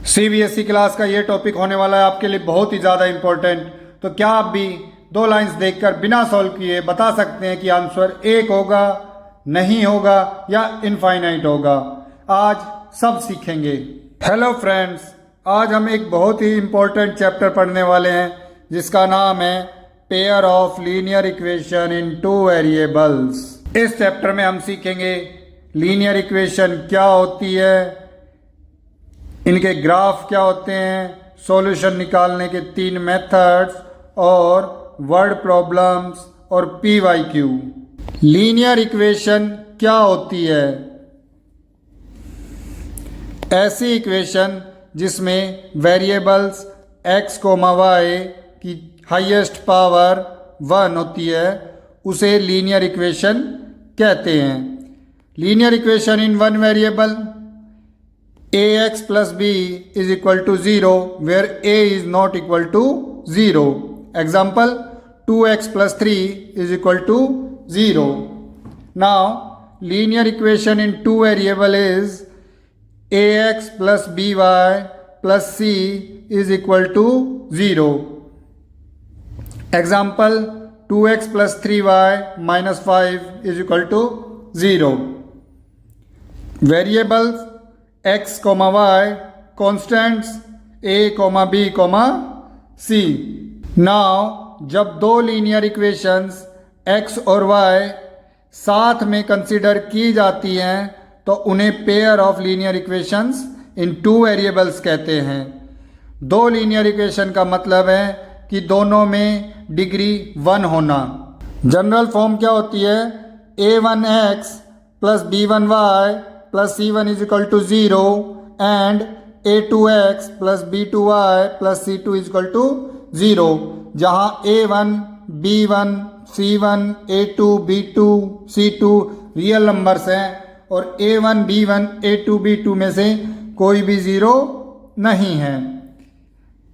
CBSE class का ये topic होने वाला है आपके लिए बहुत ही ज़्यादा इम्पोर्टेंट। तो क्या आप भी दो लाइंस देखकर बिना सॉल्व किए बता सकते हैं कि आंसर एक होगा, नहीं होगा या इनफाइनाइट होगा? आज सब सीखेंगे। हेलो फ्रेंड्स, आज हम एक बहुत ही इम्पोर्टेंट चैप्टर पढ़ने वाले हैं जिसका नाम है pair of linear equation in two variables. इस चैप्टर में हम सीखेंगे लीनियर इक्वेशन क्या होती है, इनके ग्राफ क्या होते हैं, सॉल्यूशन निकालने के 3 मेथड्स और वर्ड प्रॉब्लम्स और PYQ। लीनियर इक्वेशन क्या होती है? ऐसी इक्वेशन जिसमें वेरिएबल्स x, y की हाईएस्ट पावर 1 होती है उसे लीनियर इक्वेशन कहते हैं। Linear equation in one variable ax plus b is equal to 0 where a is not equal to 0. Example 2x plus 3 is equal to 0. Now linear equation in two variable is ax plus by plus c is equal to 0. Example 2x plus 3y minus 5 is equal to 0. Variables x, y, constants a, b, c। Now जब दो linear equations x और y साथ में consider की जाती हैं तो उन्हें pair of linear equations in two variables कहते हैं। दो लीनियर इक्वेशन का मतलब है कि दोनों में डिग्री 1 होना। जनरल फॉर्म क्या होती है? a1x plus b1y plus c1 is equal to 0 and a2x plus b2y plus c2 is equal to 0, जहाँ a1, b1, c1, a2, b2, c2 real numbers हैं और a1, b1, a2, b2 में से कोई भी 0 नहीं है।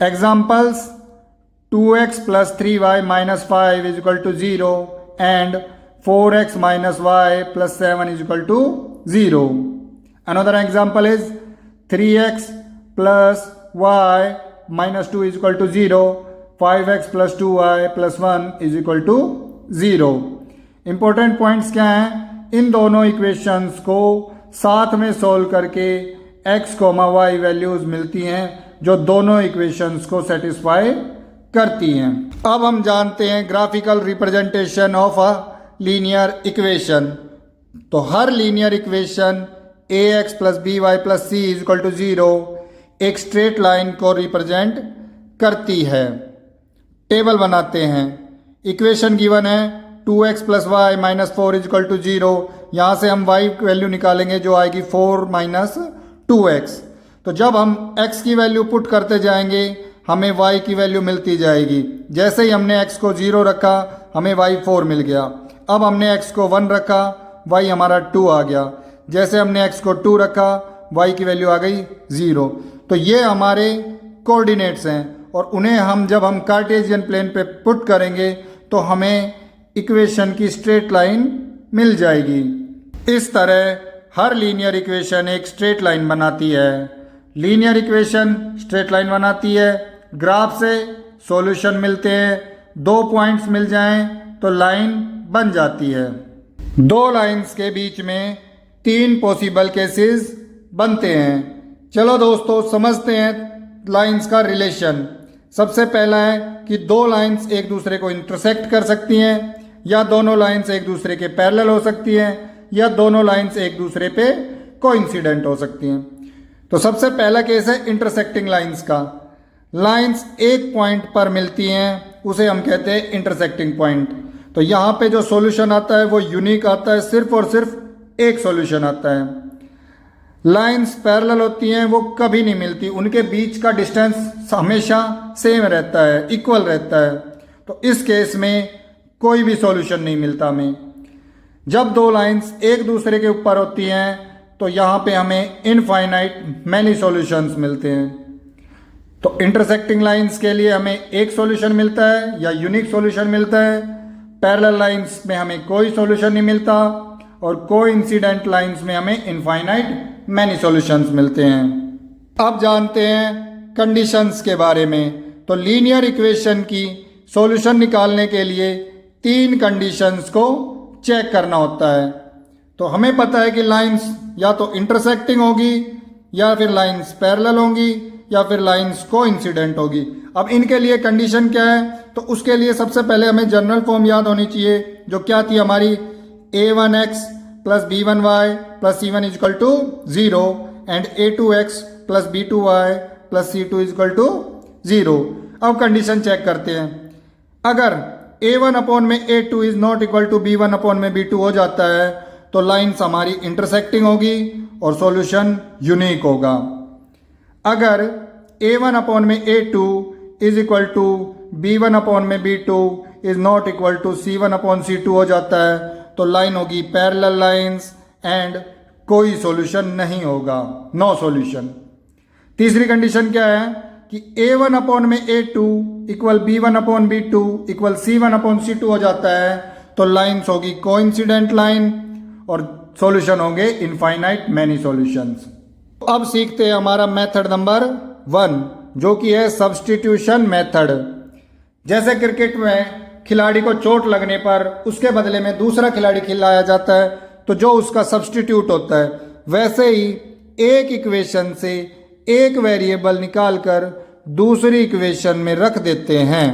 Examples 2x plus 3y minus 5 is equal to 0 and 4x minus y plus 7 is equal to 0. Another example is 3x plus y minus 2 is equal to 0, 5x plus 2y plus 1 is equal to 0. Important points क्या हैं? इन दोनों equations को साथ में solve करके x, y values मिलती हैं जो दोनों इक्वेशंस को सेटिस्फाई करती हैं। अब हम जानते हैं graphical representation of a linear equation. तो हर linear equation ax plus by plus c is equal to 0 एक स्ट्रेट लाइन को रिप्रेजेंट करती है। टेबल बनाते हैं। इक्वेशन गिवन है 2x plus y minus 4 is equal to 0। यहाँ से हम y की वैल्यू निकालेंगे जो आएगी 4 माइनस 2x। तो जब हम x की वैल्यू पुट करते जाएंगे हमें y की वैल्यू मिलती जाएगी। जैसे ही हमने x को 0 रखा हमें y 4 मिल गया। अब हमने x को 1 रखा, y हमारा 2 आ गया। जैसे हमने x को 2 रखा y की वैल्यू आ गई 0। तो ये हमारे कोऑर्डिनेट्स हैं और उन्हें हम जब हम कार्टेशियन प्लेन पे पुट करेंगे तो हमें इक्वेशन की स्ट्रेट लाइन मिल जाएगी। इस तरह हर लीनियर इक्वेशन एक स्ट्रेट लाइन बनाती है। लीनियर इक्वेशन स्ट्रेट लाइन बनाती है। ग्राफ से सॉल्यूशन मिलते हैं, 2 पॉइंट्स मिल जाएं तो लाइन बन जाती है। दो लाइंस के बीच में 3 पॉसिबल केसेस बनते हैं। चलो दोस्तों समझते हैं लाइंस का रिलेशन। सबसे पहला है कि दो लाइंस एक दूसरे को इंटरसेक्ट कर सकती हैं या दोनों लाइंस एक दूसरे के पैरेलल हो सकती हैं या दोनों लाइंस एक दूसरे पे कोइंसिडेंट हो सकती हैं। तो सबसे पहला केस है इंटरसेक्टिंग लाइंस का। लाइंस एक पॉइंट पर मिलती हैं उसे हम कहते हैं इंटरसेक्टिंग पॉइंट। तो यहाँ पे जो सॉल्यूशन आता है वो यूनिक आता है, सिर्फ और सिर्फ एक सॉल्यूशन आता है। लाइंस पैरेलल होती हैं वो कभी नहीं मिलती, उनके बीच का डिस्टेंस हमेशा सेम रहता है, इक्वल रहता है। तो इस केस में कोई भी सॉल्यूशन नहीं मिलता हमें। जब दो लाइंस एक दूसरे के ऊपर होती हैं तो यहाँ पे हमें इनफाइनाइट मैनी सॉल्यूशंस मिलते हैं। तो इंटरसेक्टिंग लाइंस के लिए हमें एक सॉल्यूशन मिलता है या यूनिक सॉल्यूशन मिलता है। पैरेलल लाइंस में हमें कोई सॉल्यूशन नहीं मिलता और कोइंसिडेंट लाइंस में हमें इनफाइनाइट मैनी सॉल्यूशंस मिलते हैं। अब जानते हैं कंडीशंस के बारे में। तो लीनियर इक्वेशन की सॉल्यूशन निकालने के लिए 3 कंडीशंस को चेक करना होता है। तो हमें पता है कि लाइंस या तो इंटरसेक्टिंग होगी, या फिर लाइंस पैरेलल होंगी, या फिर लाइंस कोइंसिडेंट होगी। अब इनके लिए कंडीशन क्या है? तो उसके लिए सबसे पहले हमें जनरल फॉर्म याद होनी चाहिए, जो क्या थी हमारी, a1x plus b1y plus c1 is equal to 0 and a2x plus b2y plus c2 equal to 0। अब कंडीशन चेक करते हैं। अगर a1 अपॉन में a2 is not equal to b1 upon में b2 हो जाता है तो लाइन्स हमारी इंटरसेक्टिंग होगी और सॉल्यूशन यूनिक होगा। अगर a1 अपॉन में a2 is equal to b1 upon में b2 is not equal to c1 upon c2 हो जाता है तो लाइन होगी पैरेलल लाइंस एंड कोई सॉल्यूशन नहीं होगा, नो सॉल्यूशन। तीसरी कंडीशन क्या है कि a1 अपॉन में a2 equal b1 upon b2 equal c1 upon c2 हो जाता है तो लाइंस होगी कोइंसिडेंट लाइन और सॉल्यूशन होंगे इनफाइनाइट मैनी सॉल्यूशंस। अब सीखते हैं हमारा मेथड नंबर 1, जो कि है सब्स्टिट्यूशन मेथड। जैसे क्रिकेट में खिलाड़ी को चोट लगने पर उसके बदले में दूसरा खिलाड़ी खिलाया जाता है तो जो उसका सब्स्टिट्यूट होता है, वैसे ही एक इक्वेशन से एक वेरिएबल निकालकर दूसरी इक्वेशन में रख देते हैं।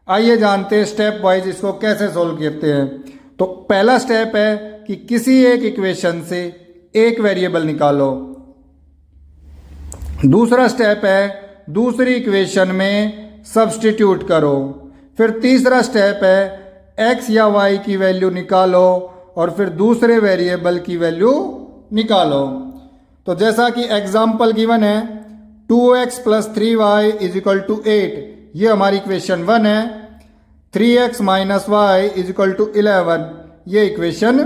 आइए जानते हैं स्टेप वाइज इसको कैसे सोल्व करते हैं। तो पहला स्टेप है कि किसी एक इक्वेशन से एक वेरिएबल निकालो। दूसरा स्टेप है दूसरी इक्वेशन में सब्स्टिट्यूट करो। फिर तीसरा स्टेप है x या y की वैल्यू निकालो और फिर दूसरे वेरिएबल की वैल्यू निकालो। तो जैसा कि एग्जाम्पल गिवन है 2x plus 3y is equal to 8, ये हमारी इक्वेशन 1 है। 3x minus y is equal to 11, ये इक्वेशन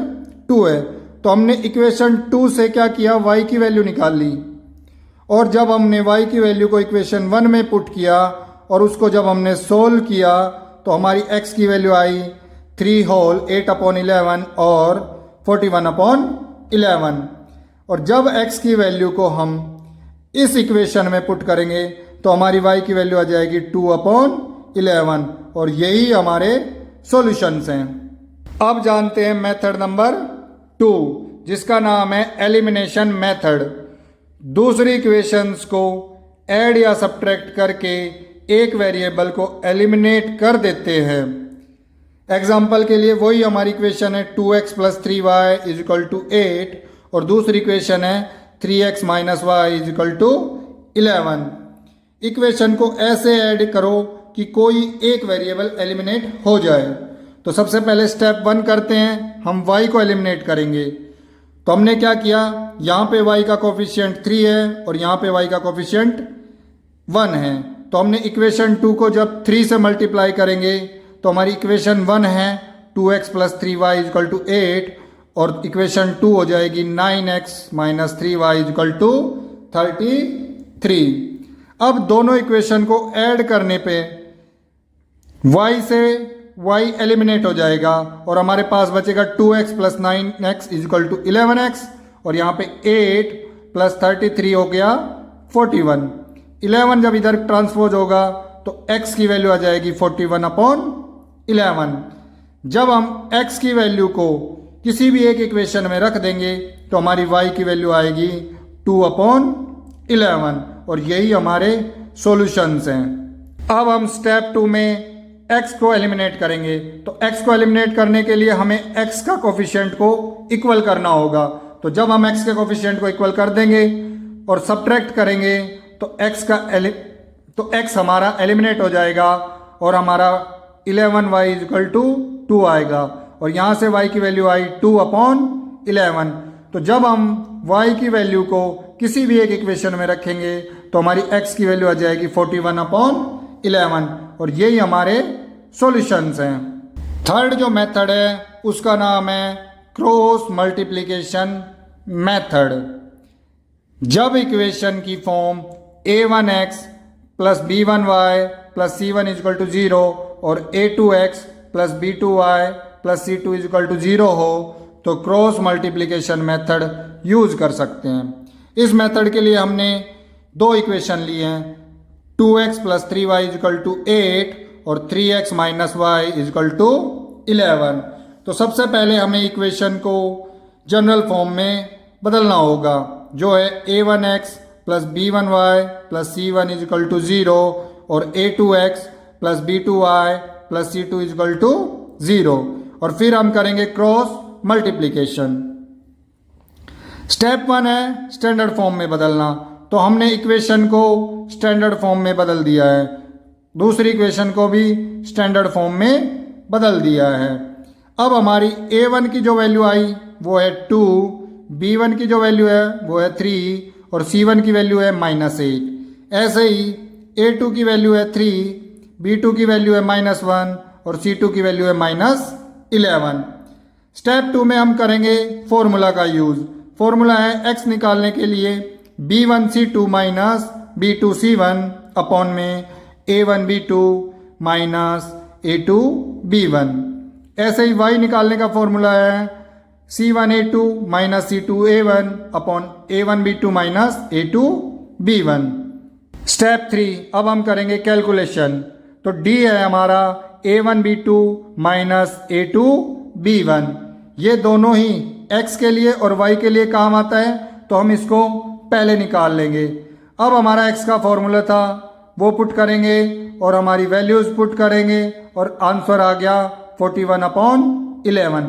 2 है। तो हमने इक्वेशन 2 से क्या किया, y की वैल्यू निकाल ली और जब हमने y की वैल्यू को इक्वेशन 1 में पुट किया और उसको जब हमने सोल्व किया तो हमारी x की वैल्यू आई 3 होल 8 अपॉन 11 और 41 अपॉन 11। और जब x की वैल्यू को हम इस इक्वेशन में पुट करेंगे तो हमारी y की वैल्यू आ जाएगी 2 अपॉन 11 और यही हमारे सॉल्यूशंस हैं। अब जानते हैं मेथड नंबर 2, जिसका नाम है एलिमिनेशन मेथड। दूसरी इक्वेशंस को ऐड या सब्ट्रैक्ट करके एक वेरिएबल को एलिमिनेट कर देते हैं। एग्जाम्पल के लिए वही हमारी इक्वेशन है 2x plus 3y is equal to 8 और दूसरी इक्वेशन है 3x minus y is equal to 11। Equation को ऐसे ऐड करो कि कोई एक वेरिएबल एलिमिनेट हो जाए। तो सबसे पहले स्टेप 1 करते हैं, हम y को एलिमिनेट करेंगे। तो हमने क्या किया, यहाँ पे y का कोफिशिएंट 3 है और यहाँ पे y का कोफिशिएंट 1 है। तो हमने इक्वेशन 2 को जब 3 से मल्टीप्लाई करेंगे तो हमारी इक्वेशन 1 है 2x plus 3y is equal to 8 और इक्वेशन 2 हो जाएगी 9x minus 3y is equal to 33। अब दोनों इक्वेशन को ऐड करने पे y से y एलिमिनेट हो जाएगा और हमारे पास बचेगा 2x plus 9x is equal to 11x और यहाँ पे 8 प्लस 33 हो गया 41। 11 जब इधर ट्रांसपोज होगा तो x की वैल्यू आ जाएगी 41 अपॉन 11। जब हम x की वैल्यू को किसी भी एक इक्वेशन में रख देंगे तो हमारी y की वैल्यू आएगी 2 अपॉन 11 और यही हमारे सॉल्यूशंस हैं। अब हम स्टेप 2 में x को एलिमिनेट करेंगे। तो x को एलिमिनेट करने के लिए हमें x का कोफिशिएंट को इक्वल करना होगा। तो जब हम x के कोफिशिएंट को इक्वल कर देंगे और सब्ट्रैक्ट करेंगे तो x हमारा एलिमिनेट हो जाएगा और हमारा 11y इक्वल टू 2 आएगा और यहाँ से y की वैल्यू आई 2 अपॉन 11। तो जब हम y की वैल्यू को किसी भी एक इक्वेशन में रखेंगे तो हमारी x की वैल्यू आ जाएगी 41 अपॉन 11 और यही हमारे सॉल्यूशंस हैं। थर्ड जो मेथड है उसका नाम है क्रॉस मल्टीप्लिकेशन मेथड। जब इक्वेशन की form a1x plus b1y plus c1 is equal to 0 और a2x plus b2y plus c2 equal to 0 हो तो क्रॉस मल्टीप्लिकेशन मेथड यूज कर सकते हैं। इस मेथड के लिए हमने दो इक्वेशन लिए हैं, 2x plus 3y is equal to 8 और 3x minus Y is equal to 11। तो सबसे पहले हमें इक्वेशन को जनरल फॉर्म में बदलना होगा, जो है a1x plus b1y plus c1 is equal to 0 और a2x plus b2y plus c2 is equal to 0, और फिर हम करेंगे क्रॉस मल्टीप्लीकेशन। स्टेप 1 है स्टैंडर्ड फॉर्म में बदलना, तो हमने इक्वेशन को स्टैंडर्ड फॉर्म में बदल दिया है, दूसरी इक्वेशन को भी स्टैंडर्ड फॉर्म में बदल दिया है। अब हमारी a1 की जो वैल्यू आई वो है 2, b1 की जो वैल्यू है वो है 3 और c1 की वैल्यू है -8। ऐसे ही a2 की वैल्यू है 3, b2 की वैल्यू है -1 और c2 की वैल्यू है -11। स्टेप 2 में हम करेंगे फॉर्मूला का यूज़। फॉर्मूला है x निकालने के लिए b1c2 माइनस b2c1 अपॉन में a1b2 माइनस a2b1। ऐसे ही y निकालने का फॉर्मूला है c1a2 minus c2a1 upon a1b2 minus a2b1। Step 3 अब हम करेंगे कैलकुलेशन। तो d है हमारा a1b2 माइनस a2b1, ये दोनों ही x के लिए और y के लिए काम आता है, तो हम इसको पहले निकाल लेंगे। अब हमारा x का फॉर्मूला था वो पुट करेंगे और हमारी वैल्यूज़ पुट करेंगे और आंसर आ गया 41/11।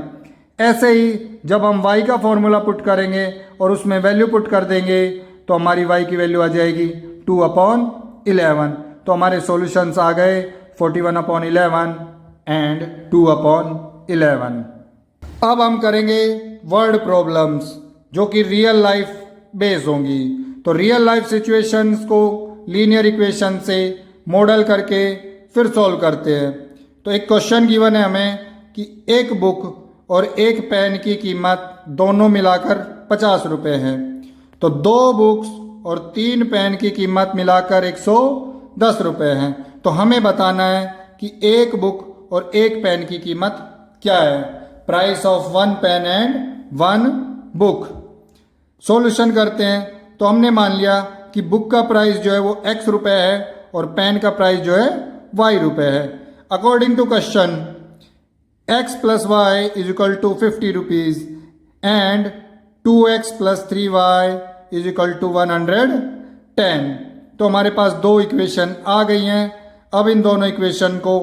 ऐसे ही जब हम y का फॉर्मूला पुट करेंगे और उसमें वैल्यू पुट कर देंगे तो हमारी y की वैल्यू आ जाएगी 2/11। तो हमारे सॉल्यूशंस आ गए 41/11 एंड 2/11। अब हम करेंगे वर्ड प्रॉब्लम्स जो कि रियल लाइफ बेस होंगी। तो रियल लाइफ सिचुएशंस को लीनियर इक्वेशन से मॉडल करके फिर सॉल्व करते हैं। तो एक क्वेश्चन गिवन है हमें कि एक बुक और एक पेन की कीमत दोनों मिलाकर 50 रुपये है। तो 2 बुक्स और 3 पेन की कीमत मिलाकर 110 रुपये हैं। तो हमें बताना है कि एक बुक और एक पेन की कीमत क्या है, price of 1 pen and 1 book. Solution करते हैं। तो हमने मान लिया कि बुक का प्राइस जो है वो x रुपये है और पेन का प्राइस जो है y रुपये है। According to question x plus y is equal to 50 rupees and 2x plus 3y is equal to 110। तो हमारे पास 2 इक्वेशन आ गई हैं। अब इन दोनों इक्वेशन को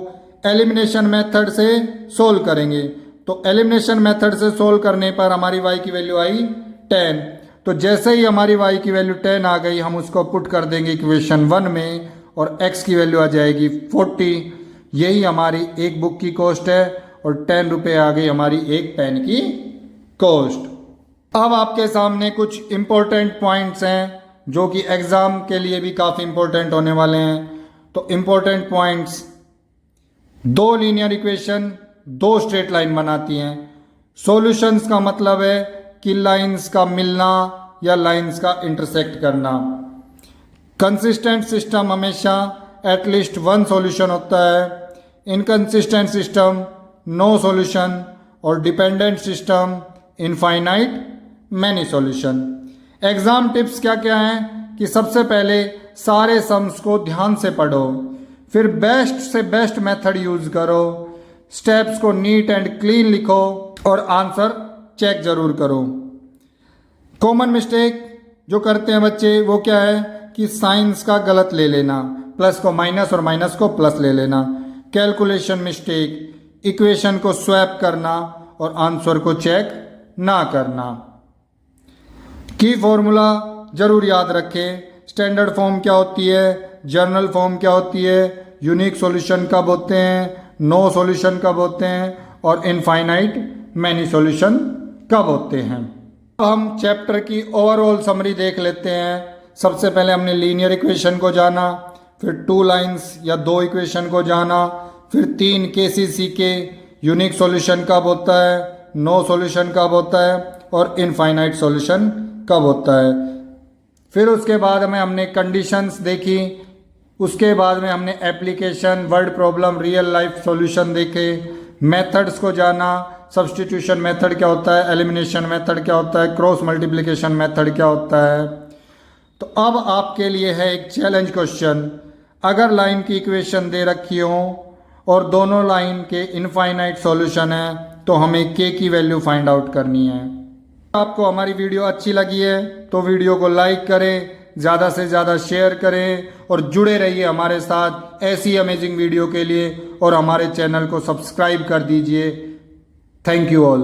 एलिमिनेशन मेथड से सोल्व करेंगे। तो एलिमिनेशन मेथड से सोल्व करने पर हमारी y की वैल्यू आई 10। तो जैसे ही हमारी y की वैल्यू 10 आ गई हम उसको पुट कर देंगे इक्वेशन 1 में और x की वैल्यू आ जाएगी 40। यही हमारी एक बुक की कॉस्ट है और 10 रुपये आ गई हमारी एक पेन की कॉस्ट। अब आपके सामने कुछ इम्पोर्टेंट पॉइंट्स हैं जो कि एग्ज़ाम के लिए भी काफ़ी इम्पोर्टेंट होने वाले हैं। तो important points, 2 linear equation 2 straight line बनाती हैं। सॉल्यूशंस का मतलब है कि लाइंस का मिलना या लाइंस का इंटरसेक्ट करना। कंसिस्टेंट सिस्टम हमेशा एटलीस्ट 1 सॉल्यूशन होता है, इनकंसिस्टेंट सिस्टम नो सॉल्यूशन और dependent system infinite many solution. Exam tips क्या क्या हैं कि सबसे पहले सारे सम्स को ध्यान से पढ़ो, फिर बेस्ट से बेस्ट मेथड यूज़ करो, स्टेप्स को नीट एंड क्लीन लिखो और आंसर चेक ज़रूर करो। कॉमन मिस्टेक जो करते हैं बच्चे वो क्या है कि साइंस का गलत ले लेना, प्लस को माइनस और माइनस को प्लस ले लेना। कैलकुलेशन मिस्टेक, इक्वेशन को स्वैप करना और आंसर को चेक ना करना। की फॉर्मूला ज़रूर याद रखें। स्टैंडर्ड फॉर्म क्या होती है, जर्नल फॉर्म क्या होती है, यूनिक सॉल्यूशन कब होते हैं, नो सॉल्यूशन कब होते हैं और इनफाइनाइट मैनी सॉल्यूशन कब होते हैं। अब हम चैप्टर की ओवरऑल समरी देख लेते हैं। सबसे पहले हमने लीनियर इक्वेशन को जाना, फिर 2 लाइंस या 2 इक्वेशन को जाना, फिर 3 केसेस सीखे, यूनिक सॉल्यूशन कब होता है, नो सॉल्यूशन कब होता है और इनफाइनाइट सॉल्यूशन कब होता है। फिर उसके बाद में हमने कंडीशंस देखी, उसके बाद में हमने application, word problem, real life solution देखे, मेथड्स को जाना, सब्स्टिट्यूशन मेथड क्या होता है, एलिमिनेशन मेथड क्या होता है, क्रॉस मल्टीप्लिकेशन मेथड क्या होता है। तो अब आपके लिए है एक चैलेंज क्वेश्चन। अगर लाइन की इक्वेशन दे रखी हो और दोनों लाइन के इनफाइनाइट सॉल्यूशन है तो हमें के की वैल्यू फाइंड आउट करनी है। आपको हमारी वीडियो अच्छी लगी है तो वीडियो को लाइक करें, ज़्यादा से ज़्यादा शेयर करें और जुड़े रहिए हमारे साथ ऐसी अमेजिंग वीडियो के लिए और हमारे चैनल को सब्सक्राइब कर दीजिए। Thank you all.